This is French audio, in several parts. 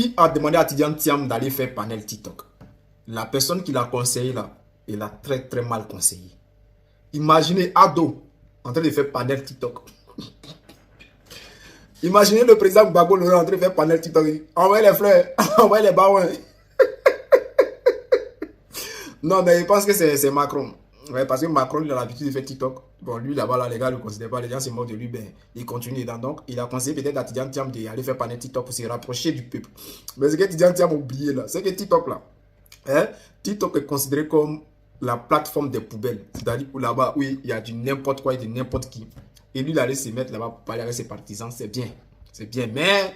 Qui a demandé à Tidiane Thiam d'aller faire panel TikTok? La personne qui l'a conseillé là, il a très très mal conseillé. Imaginez Ado en train de faire panel TikTok. Imaginez le président Gbagbo Laurent en train de faire panel TikTok. Envoyez les fleurs, envoyez les baouins. Non, mais je pense que c'est Macron. Ouais, parce que Macron, il a l'habitude de faire TikTok. Bon, lui, là-bas, là, les gars ne le considèrent pas. Les gens, c'est mort de lui. Ben, il continue dedans. Donc, il a conseillé peut-être à Tidiane Thiam d'aller faire panel TikTok pour se rapprocher du peuple. Mais ce que Tidiane Thiam a oublié, là, c'est que TikTok, là, hein, TikTok est considéré comme la plateforme des poubelles. C'est-à-dire pour là-bas, oui, il y a du n'importe quoi et de n'importe qui. Et lui, il allait se mettre là-bas pour parler avec ses partisans. C'est bien. C'est bien. Mais,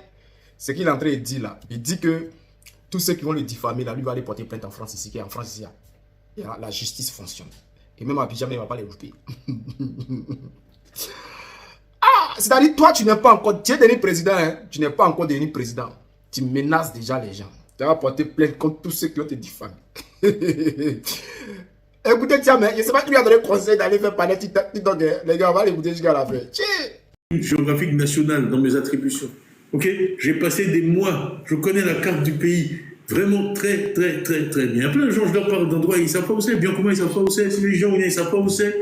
ce qu'il est en train de dire, là, il dit que tous ceux qui vont le diffamer, là, lui va aller porter plainte en France ici. En France, ici, la justice fonctionne. Et même à Abidjan, il ne va pas les louper. Ah, c'est-à-dire, toi, tu n'es pas encore... Tu es devenu président, hein? Tu n'es pas encore devenu président. Tu menaces déjà les gens. Tu vas porter plainte contre tous ceux qui ont te diffamé. Écoutez, tiens, mais je ne sais pas qui lui a donné conseil d'aller faire parler TikTok. Les gars, on va l'écouter jusqu'à la fin. Géographique nationale dans mes attributions. Ok, j'ai passé des mois, je connais la carte du pays vraiment très bien. Il y a plein de gens, je leur parle d'endroits, ils ne savent pas où c'est. Bien comment ils ne savent pas où c'est. Si les gens ils ne savent pas où c'est.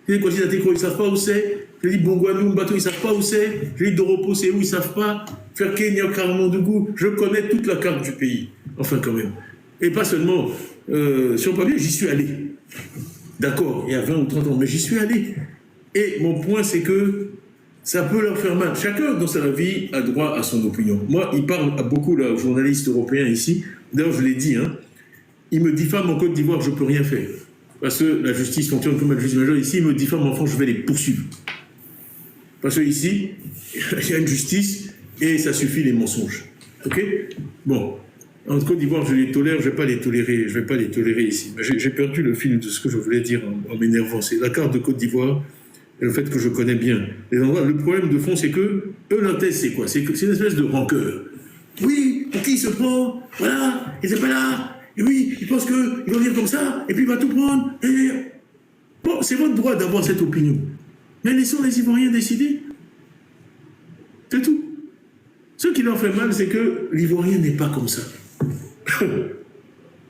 Les Kouachis d'Atéko, ils ne savent pas où c'est. Je dis Bongouanou, Mbato, ils ne savent pas où c'est. Je dis Doropo, c'est où, ils ne savent pas. Faire Kenya, Karamandougou, je connais toute la carte du pays. Enfin, quand même. Et pas seulement sur papier, j'y suis allé. D'accord, il y a 20 ou 30 ans, mais j'y suis allé. Et mon point, c'est que ça peut leur faire mal. Chacun dans sa vie a droit à son opinion. Moi, il parle à beaucoup de journalistes européens ici. D'ailleurs, je l'ai dit, hein, ils me diffament en Côte d'Ivoire, je ne peux rien faire. Parce que la justice fonctionne comme la justice majeure. Ici, ils me diffament en France, je vais les poursuivre. Parce que ici, il y a une justice et ça suffit les mensonges. Ok? Bon. En Côte d'Ivoire, je les tolère, je ne vais pas les tolérer. Je vais pas les tolérer ici. J'ai perdu le fil de ce que je voulais dire en m'énervant. C'est la carte de Côte d'Ivoire et le fait que je connais bien les endroits. Le problème de fond, c'est que eux, leur thèse, c'est quoi? C'est une espèce de rancœur. Oui, pour qui il se prend? Voilà, il n'est pas là. Et oui, il pense qu'il va venir comme ça, et puis il va tout prendre. Bon, c'est votre droit d'avoir cette opinion. Mais laissons les Ivoiriens décider. C'est tout. Ce qui leur fait mal, c'est que l'Ivoirien n'est pas comme ça.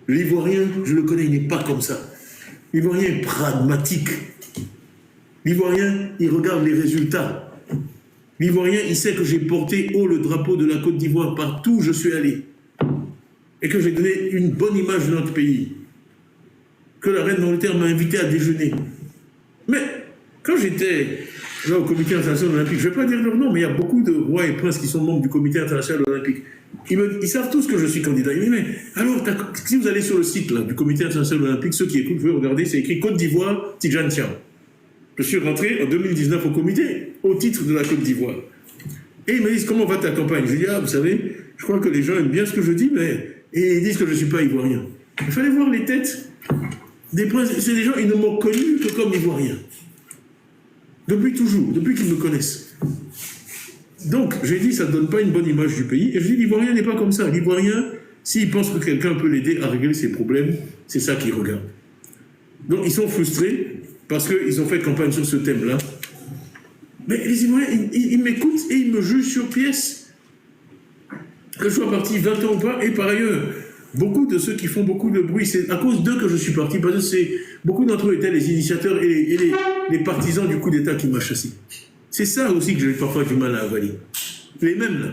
L'Ivoirien, je le connais, il n'est pas comme ça. L'Ivoirien est pragmatique. L'Ivoirien, il regarde les résultats. L'Ivoirien, il sait que j'ai porté haut le drapeau de la Côte d'Ivoire partout où je suis allé. Et que j'ai donné une bonne image de notre pays. Que la reine d'Angleterre m'a invité à déjeuner. Mais quand j'étais là au comité international olympique, je ne vais pas dire leur nom, mais il y a beaucoup de rois et princes qui sont membres du comité international olympique. Ils savent tous que je suis candidat. Ils me disent, mais alors, si vous allez sur le site là, du comité international olympique, ceux qui écoutent, vous pouvez regarder, c'est écrit Côte d'Ivoire, Tidjane Thiam. Je suis rentré en 2019 au comité, au titre de la Côte d'Ivoire. Et ils me disent, comment va ta campagne? Je dis, ah, vous savez, je crois que les gens aiment bien ce que je dis, mais et ils disent que je ne suis pas ivoirien. Il fallait voir les têtes des princes. C'est des gens, ils ne m'ont connu que comme ivoirien. Depuis toujours, depuis qu'ils me connaissent. Donc, j'ai dit, ça ne donne pas une bonne image du pays. Et je dis, l'Ivoirien n'est pas comme ça. L'Ivoirien, s'il pense que quelqu'un peut l'aider à régler ses problèmes, c'est ça qu'il regarde. Donc, ils sont frustrés parce qu'ils ont fait campagne sur ce thème-là. Mais les Ivoiriens, ils m'écoutent et ils me jugent sur pièce. Que je sois parti 20 ans ou pas. Et par ailleurs, beaucoup de ceux qui font beaucoup de bruit, c'est à cause d'eux que je suis parti. Parce que beaucoup d'entre eux étaient les initiateurs et les partisans du coup d'État qui m'a chassé. C'est ça aussi que j'ai parfois du mal à avaler. Les mêmes, là.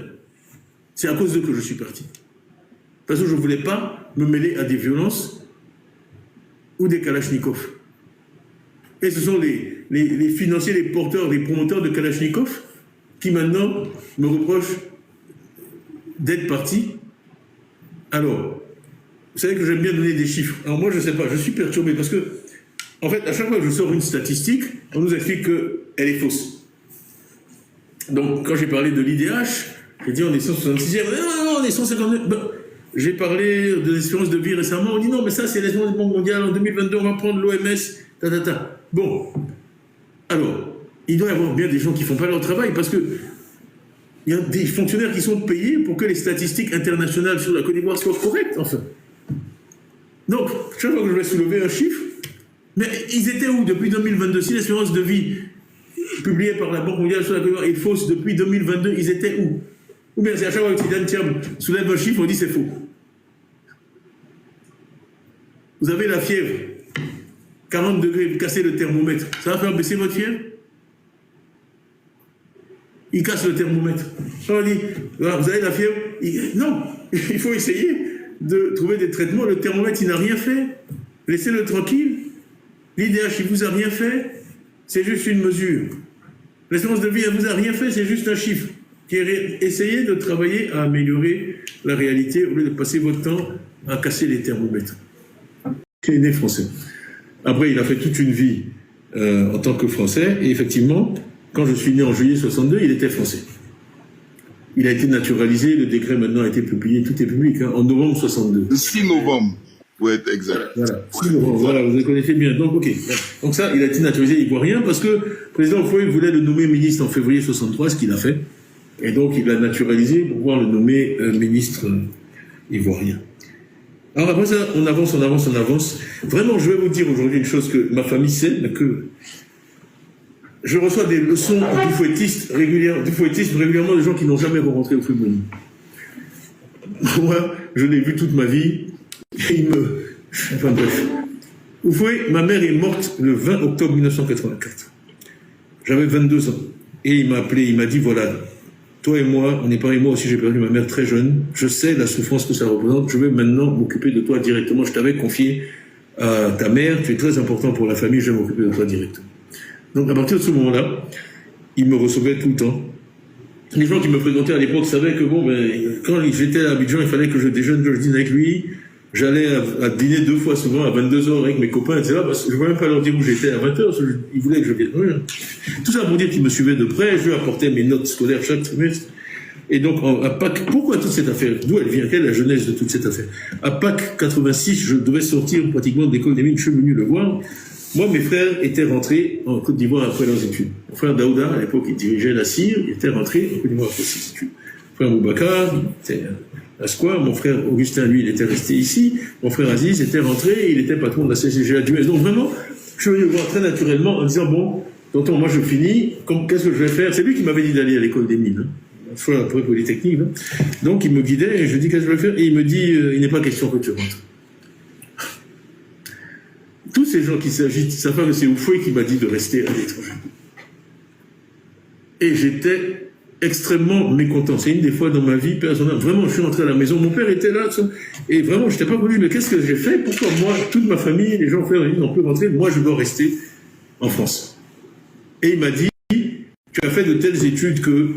C'est à cause d'eux que je suis parti. Parce que je ne voulais pas me mêler à des violences ou des kalachnikovs. Et ce sont les financiers, les porteurs, les promoteurs de kalachnikov qui maintenant me reprochent d'être parti. Alors, vous savez que j'aime bien donner des chiffres. Alors moi, je ne sais pas, je suis perturbé parce que, en fait, à chaque fois que je sors une statistique, on nous explique qu'elle est fausse. Donc, quand j'ai parlé de l'IDH, j'ai dit on est 166e, non, on est 159. Ben, j'ai parlé de l'espérance de vie récemment, on dit non, mais ça, c'est l'espérance de vie mondiale. En 2022, on va prendre l'OMS, Bon, alors, il doit y avoir bien des gens qui ne font pas leur travail parce que il y a des fonctionnaires qui sont payés pour que les statistiques internationales sur la Côte d'Ivoire soient correctes, enfin. Donc, chaque fois que je vais soulever un chiffre, mais ils étaient où depuis 2022? Si l'espérance de vie publiée par la Banque mondiale sur la Côte d'Ivoire est fausse depuis 2022, ils étaient où? Ou bien c'est à chaque fois que Tidjane Thiam soulève un chiffre, on dit c'est faux. Vous avez la fièvre, 40 degrés, vous cassez le thermomètre. Ça va faire baisser votre fièvre? Il casse le thermomètre. On dit, voilà, vous avez la fièvre? Non, il faut essayer de trouver des traitements. Le thermomètre, il n'a rien fait. Laissez-le tranquille. L'IDH, il vous a rien fait. C'est juste une mesure. L'espérance de vie, elle vous a rien fait. C'est juste un chiffre. Essayez de travailler à améliorer la réalité au lieu de passer votre temps à casser les thermomètres. Il est né français. Après, il a fait toute une vie en tant que Français. Et effectivement, quand je suis né en juillet 62, il était français. Il a été naturalisé, le décret maintenant a été publié, tout est public, hein, en novembre 62. Le 6 novembre, pour être exact. Voilà, 6 novembre, voilà, vous le connaissez bien. Donc, ok. Donc ça, il a été naturalisé ivoirien parce que le président Foy voulait le nommer ministre en février 63, ce qu'il a fait. Et donc, il l'a naturalisé pour pouvoir le nommer ministre ivoirien. Alors après ça, on avance, on avance, on avance. Vraiment, je vais vous dire aujourd'hui une chose que ma famille sait, mais que je reçois des leçons du fouettiste régulièrement de gens qui n'ont jamais rencontré au Fribounou. Moi, je l'ai vu toute ma vie. Et enfin bref. Oufoué, ma mère est morte le 20 octobre 1984. J'avais 22 ans. Et il m'a appelé, il m'a dit, voilà, toi et moi, on est pareil, moi aussi j'ai perdu ma mère très jeune. Je sais la souffrance que ça représente. Je vais maintenant m'occuper de toi directement. Je t'avais confié à ta mère. Tu es très important pour la famille. Je vais m'occuper de toi directement. Donc à partir de ce moment-là, il me recevait tout le temps. Les gens qui me fréquentaient à l'époque savaient que bon, ben, quand j'étais à Abidjan, il fallait que je déjeune, que je dîne avec lui. J'allais à dîner 2 fois souvent à 22h avec mes copains, etc. Parce que je ne voulais même pas leur dire où j'étais à 20h, parce qu'ils voulaient que je vienne. Oui. Tout ça pour dire qu'ils me suivaient de près, je lui apportais mes notes scolaires chaque trimestre. Et donc, à Pâques, pourquoi toute cette affaire? D'où elle vient? Quelle est la genèse de toute cette affaire? À Pâques 86, je devais sortir pratiquement de l'école des mines, je suis venu le voir. Moi, mes frères étaient rentrés en Côte d'Ivoire après leurs études. Mon frère Daouda, à l'époque, il dirigeait la CIR, il était rentré en Côte d'Ivoire après ses études. Mon frère Boubacar, il était à Square. Mon frère Augustin, lui, il était resté ici. Mon frère Aziz était rentré, il était patron de la CCG à Duez. Donc vraiment, je suis venu le voir très naturellement en disant, bon, tonton, moi je finis, qu'est-ce que je vais faire? C'est lui qui m'avait dit d'aller à l'école des mines, soit après Polytechnique. Hein. Donc il me guidait et je lui dis, qu'est-ce que je vais faire? Et il me dit, il n'est pas question que tu rentres. Tous ces gens qui s'agitent savent que c'est Oufoué qui m'a dit de rester à l'étranger. Et j'étais extrêmement mécontent. C'est une des fois dans ma vie personnelle. Vraiment, je suis rentré à la maison. Mon père était là. Et vraiment, je n'étais pas connu. Mais qu'est-ce que j'ai fait? Pourquoi moi, toute ma famille, les gens n'ont pu rentrer? Moi, je dois rester en France. Et il m'a dit, tu as fait de telles études que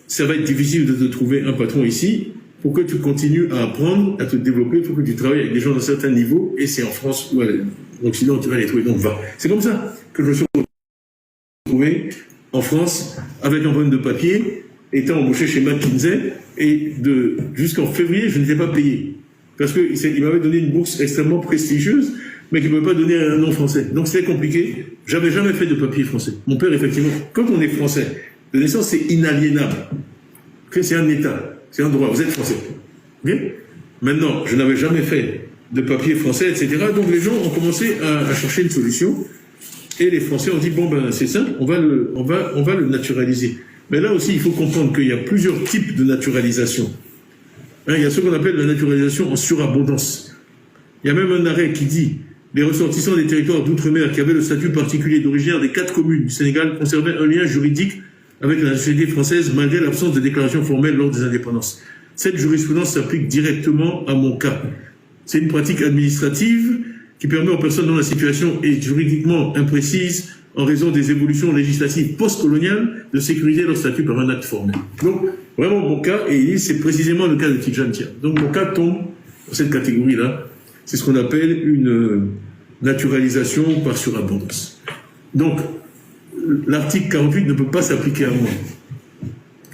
ça va être difficile de te trouver un patron ici. Pour que tu continues à apprendre, à te développer, il faut que tu travailles avec des gens d'un certain niveau. Et c'est en France ou à l'Occident tu vas les trouver. Donc va. C'est comme ça que je me suis retrouvé en France avec un problème de papier, étant embauché chez McKinsey, et jusqu'en février, je n'étais pas payé. Parce qu'il m'avait donné une bourse extrêmement prestigieuse, mais qu'il ne pouvait pas donner un nom français. Donc c'était compliqué. J'avais jamais fait de papier français. Mon père, effectivement, quand on est français, de naissance, c'est inaliénable. C'est un État, c'est un droit, vous êtes français. Okay? Maintenant, je n'avais jamais fait de papier français, etc. Donc les gens ont commencé à chercher une solution. Et les Français ont dit, bon, ben c'est simple, on va le naturaliser. Mais là aussi, il faut comprendre qu'il y a plusieurs types de naturalisation. Hein, il y a ce qu'on appelle la naturalisation en surabondance. Il y a même un arrêt qui dit, les ressortissants des territoires d'outre-mer qui avaient le statut particulier d'originaire des 4 communes du Sénégal conservaient un lien juridique avec la nationalité française malgré l'absence de déclaration formelle lors des indépendances. Cette jurisprudence s'applique directement à mon cas. C'est une pratique administrative qui permet aux personnes dont la situation est juridiquement imprécise en raison des évolutions législatives post-coloniales de sécuriser leur statut par un acte formel. Donc, vraiment, mon cas, et c'est précisément le cas de Tidjane Thiam. Donc, mon cas tombe dans cette catégorie-là. C'est ce qu'on appelle une naturalisation par surabondance. Donc, l'article 48 ne peut pas s'appliquer à moi.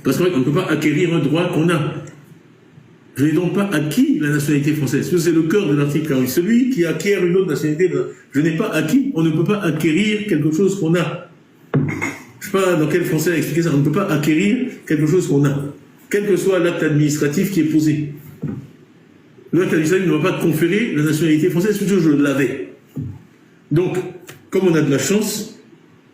Parce qu'on ne peut pas acquérir un droit qu'on a. Je n'ai donc pas acquis la nationalité française. C'est le cœur de l'article 48. Celui qui acquiert une autre nationalité, je n'ai pas acquis, on ne peut pas acquérir quelque chose qu'on a. Je ne sais pas dans quel français expliquer ça. On ne peut pas acquérir quelque chose qu'on a. Quel que soit l'acte administratif qui est posé. L'acte administratif ne va pas conférer la nationalité française, puisque je l'avais. Donc, comme on a de la chance,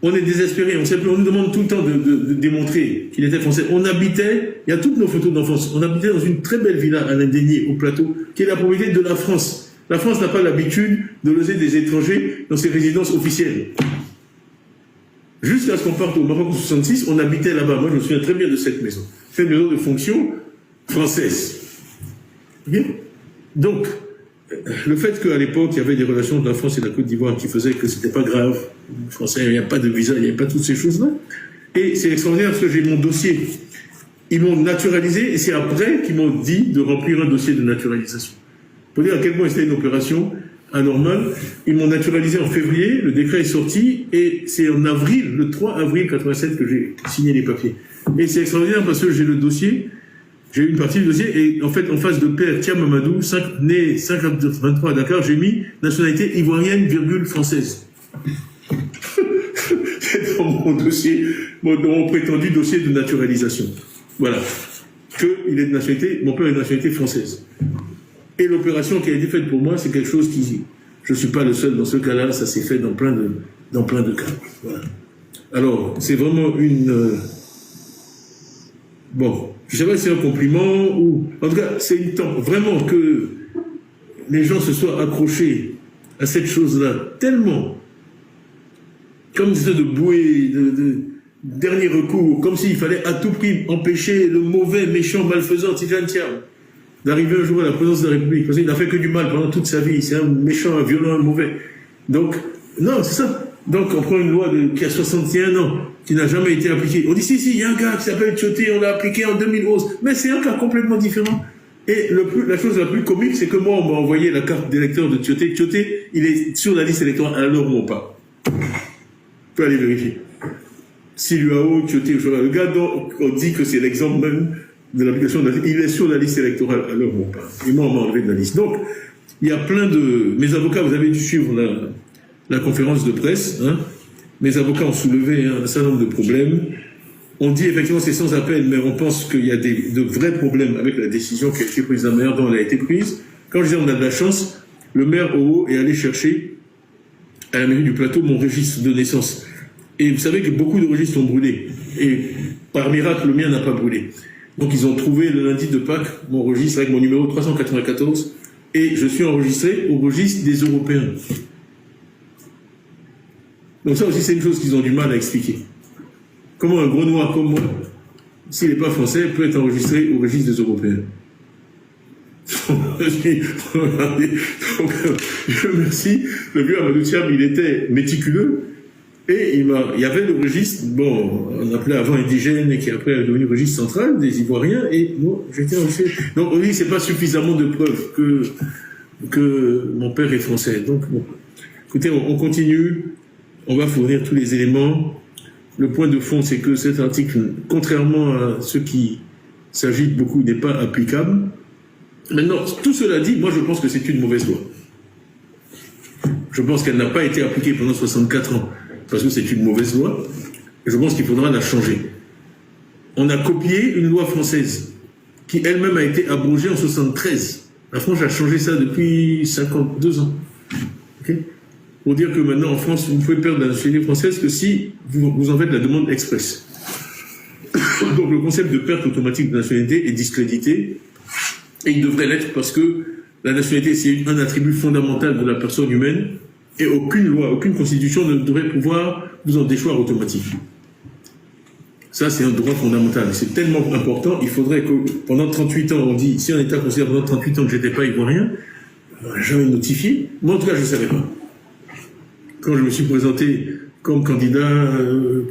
On est désespéré, on nous demande tout le temps de démontrer qu'il était français. On habitait, il y a toutes nos photos d'enfance, on habitait dans une très belle villa à l'Indénié, au plateau, qui est la propriété de la France. La France n'a pas l'habitude de loger des étrangers dans ses résidences officielles. Jusqu'à ce qu'on parte au Maroc en 66, on habitait là-bas. Moi, je me souviens très bien de cette maison. C'est une maison de fonction française. Bien. Donc, le fait qu'à l'époque, il y avait des relations de la France et de la Côte d'Ivoire qui faisaient que c'était pas grave, les Français, il n'y a pas de visa, il n'y avait pas toutes ces choses-là. Et c'est extraordinaire parce que j'ai mon dossier. Ils m'ont naturalisé et c'est après qu'ils m'ont dit de remplir un dossier de naturalisation. Pour dire à quel point c'était une opération anormale. Ils m'ont naturalisé en février, le décret est sorti et c'est en avril, le 3 avril 87 que j'ai signé les papiers. Et c'est extraordinaire parce que j'ai le dossier. J'ai eu une partie du dossier et en fait, en face de Père Tia Mamadou, né 5-23 à Dakar, j'ai mis nationalité ivoirienne, française. C'est dans mon dossier, dans mon prétendu dossier de naturalisation. Voilà. Il est de nationalité, mon père est de nationalité française. Et l'opération qui a été faite pour moi, c'est quelque chose qui, je ne suis pas le seul dans ce cas-là, ça s'est fait dans plein de cas. Voilà. Alors, c'est vraiment une... Bon, je ne sais pas si c'est un compliment ou... En tout cas, c'est une temps vraiment que les gens se soient accrochés à cette chose-là, tellement, comme une sorte de bouée, de dernier recours, comme s'il fallait à tout prix empêcher le mauvais, méchant, malfaisant Tidjane Thiam d'arriver un jour à la présidence de la République, parce qu'il n'a fait que du mal pendant toute sa vie, c'est un méchant, un violent, un mauvais. Donc, non, c'est ça. Donc, on prend une loi qui a 61 ans, qui n'a jamais été appliquée. On dit, si, il y a un gars qui s'appelle Tioté, on l'a appliqué en 2011. Mais c'est un cas complètement différent. Et la chose la plus comique, c'est que moi, on m'a envoyé la carte d'électeur de Tioté. Tioté, il est sur la liste électorale à l'heure où on parle. On peut aller vérifier. Siluao, Tioté, le gars dont on dit que c'est l'exemple même de l'application de la liste, il est sur la liste électorale à l'heure où on parle. Et moi, on m'a enlevé de la liste. Donc, il y a plein de... Mes avocats, vous avez dû suivre la conférence de presse, hein. Mes avocats ont soulevé un certain nombre de problèmes. On dit effectivement c'est sans appel, mais on pense qu'il y a de vrais problèmes avec la décision qui a été prise d'un maire dont elle a été prise. Quand je dis on a de la chance, le maire Owo est allé chercher à la mairie du Plateau mon registre de naissance. Et vous savez que beaucoup de registres ont brûlé. Et par miracle, le mien n'a pas brûlé. Donc ils ont trouvé le lundi de Pâques mon registre avec mon numéro 394 et je suis enregistré au registre des Européens. Donc ça aussi, c'est une chose qu'ils ont du mal à expliquer. Comment un gros noir comme moi, s'il n'est pas français, peut être enregistré au registre des Européens. Donc, je remercie. Le vieux Amadou Thiam, il était méticuleux. Et il y avait le registre, bon, on appelait avant indigène, et qui après est devenu registre central des Ivoiriens, et moi, j'étais enregistré. Donc, on dit c'est pas suffisamment de preuves que mon père est français. Donc, bon, écoutez, on continue. On va fournir tous les éléments. Le point de fond, c'est que cet article, contrairement à ceux qui s'agitent beaucoup, n'est pas applicable. Maintenant, tout cela dit, moi je pense que c'est une mauvaise loi. Je pense qu'elle n'a pas été appliquée pendant 64 ans, parce que c'est une mauvaise loi, et je pense qu'il faudra la changer. On a copié une loi française, qui elle-même a été abrogée en 73. La France a changé ça depuis 52 ans. Okay, pour dire que maintenant, en France, vous pouvez perdre la nationalité française que si vous en faites la demande express. Donc, le concept de perte automatique de nationalité est discrédité, et il devrait l'être parce que la nationalité, c'est un attribut fondamental de la personne humaine, et aucune loi, aucune constitution ne devrait pouvoir vous en déchoir automatiquement. Ça, c'est un droit fondamental. C'est tellement important, il faudrait que pendant 38 ans, on dit, si un État considère pendant 38 ans que j'étais pas ivoirien, jamais notifié. Moi, en tout cas, je ne savais pas. Quand je me suis présenté comme candidat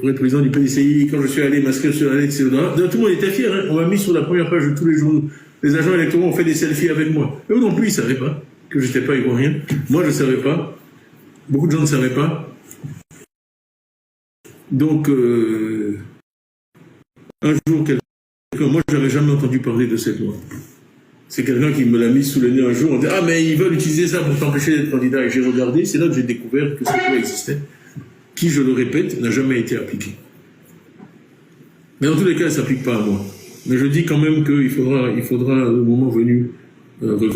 pour être président du PDCI, quand je suis allé m'inscrire sur la lettre, tout le monde était fier. Hein. On m'a mis sur la première page de tous les journaux. Les agents électoraux ont fait des selfies avec moi. Eux non plus, ils ne savaient pas que je n'étais pas ivoirien. Moi, je ne savais pas. Beaucoup de gens ne savaient pas. Donc, un jour, moi, je n'avais jamais entendu parler de cette loi. C'est quelqu'un qui me l'a mis sous le nez un jour. On dit, ah, mais ils veulent utiliser ça pour t'empêcher d'être candidat. Et j'ai regardé, c'est là que j'ai découvert que cette loi existait, qui, je le répète, n'a jamais été appliquée. Mais dans tous les cas, elle ne s'applique pas à moi. Mais je dis quand même qu'il faudra, le moment venu, revoir.